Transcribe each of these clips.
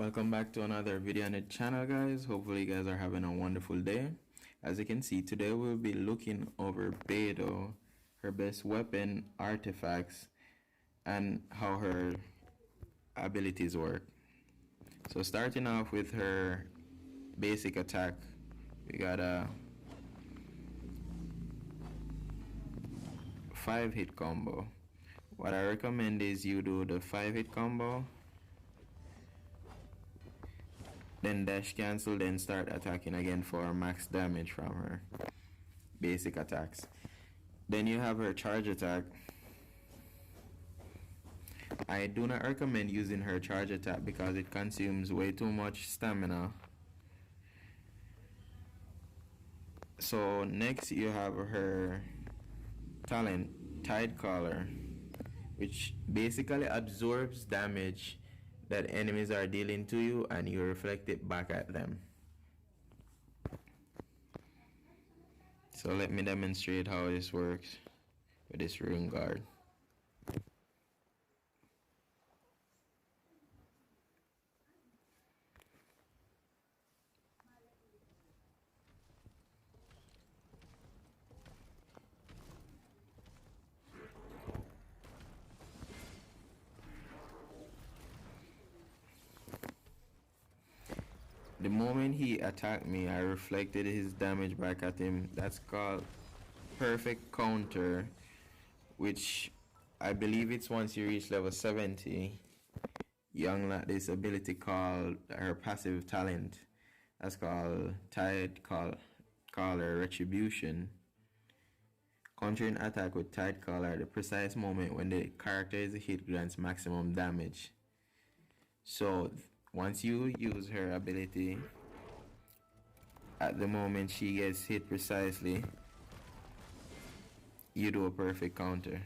Welcome back to another video on the channel, guys. Hopefully you guys are having a wonderful day. As you can see, today we'll be looking over BEIDOU, her best weapon, artifacts, and how her abilities work. So starting off with her basic attack, we got a 5-hit combo. What I recommend is you do the 5-hit combo, then dash cancel, then start attacking again for max damage from her basic attacks. Then you have her charge attack. I do not recommend using her charge attack because it consumes way too much stamina. So next you have her talent, Tide Collar, which basically absorbs damage that enemies are dealing to you and you reflect it back at them. So let me demonstrate how this works with this rune guard. The moment he attacked me, I reflected his damage back at him. That's called perfect counter, which I believe it's once you reach level 70, you unlock this ability called her passive talent. That's called Tide Collar Retribution. Countering attack with Tide Collar at the precise moment when the character is hit grants maximum damage. So once you use her ability, at the moment she gets hit precisely, you do a perfect counter.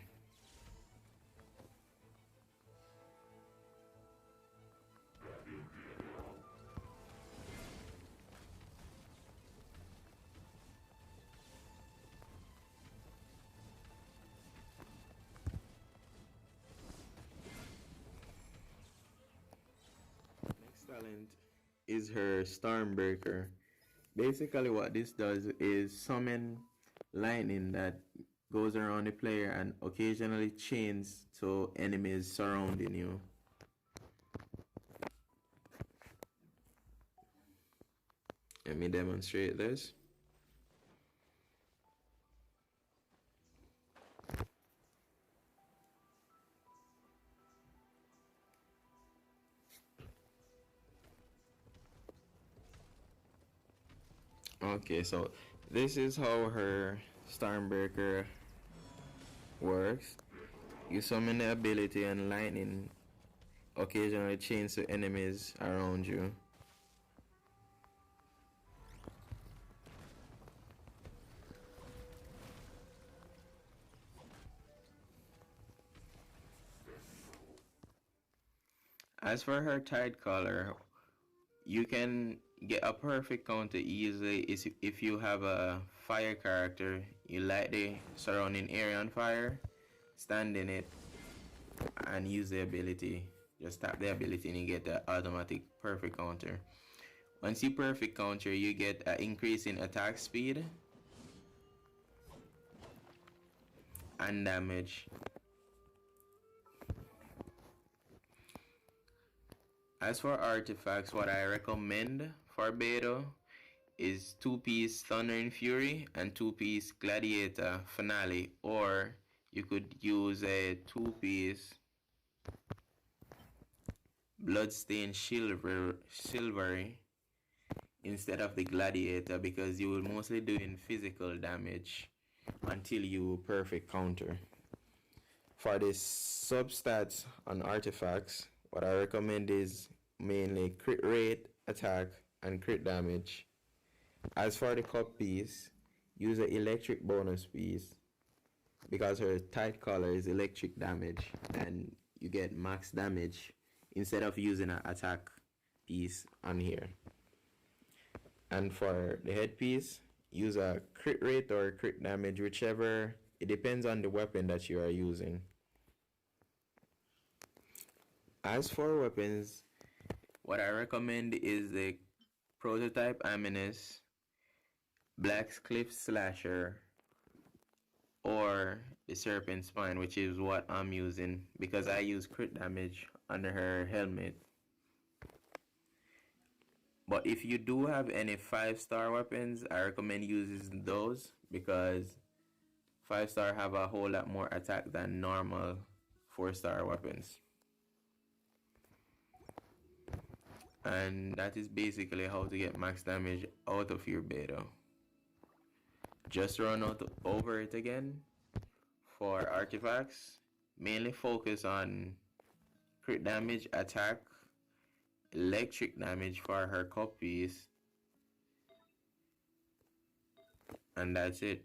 Talent is her Stormbreaker. Basically what this does is summon lightning that goes around the player and occasionally chains to enemies surrounding you. Let me demonstrate this. Okay, so this is how her Stormbreaker works. You summon the ability and lightning occasionally chains to enemies around you. As for her Tide Collar, you can get a perfect counter easily if you have a fire character. You light the surrounding area on fire, stand in it, and use the ability. Just tap the ability and you get the automatic perfect counter. Once you perfect counter, you get an increase in attack speed and damage. As for artifacts, what I recommend for BEIDOU is 2-piece Thundering Fury and 2-piece Gladiator Finale, or you could use a 2-piece Bloodstained Chivalry instead of the Gladiator, because you will mostly doing physical damage until you perfect counter. For the substats on artifacts, what I recommend is mainly crit rate, attack, and crit damage. As for the cup piece, use an electric bonus piece because her Tide Collar is electric damage and you get max damage instead of using an attack piece on here. And for the headpiece, use a crit rate or crit damage, whichever. It depends on the weapon that you are using. As for weapons, What I recommend is the Prototype Aminus, Black's Cliff Slasher, or the Serpent Spine, which is what I'm using because I use crit damage under her helmet. But if you do have any 5-star weapons, I recommend using those because 5-star have a whole lot more attack than normal 4-star weapons. And that is basically how to get max damage out of your BEIDOU. Just run over it again. For artifacts, mainly focus on crit damage, attack, electric damage for her cup piece, and that's it.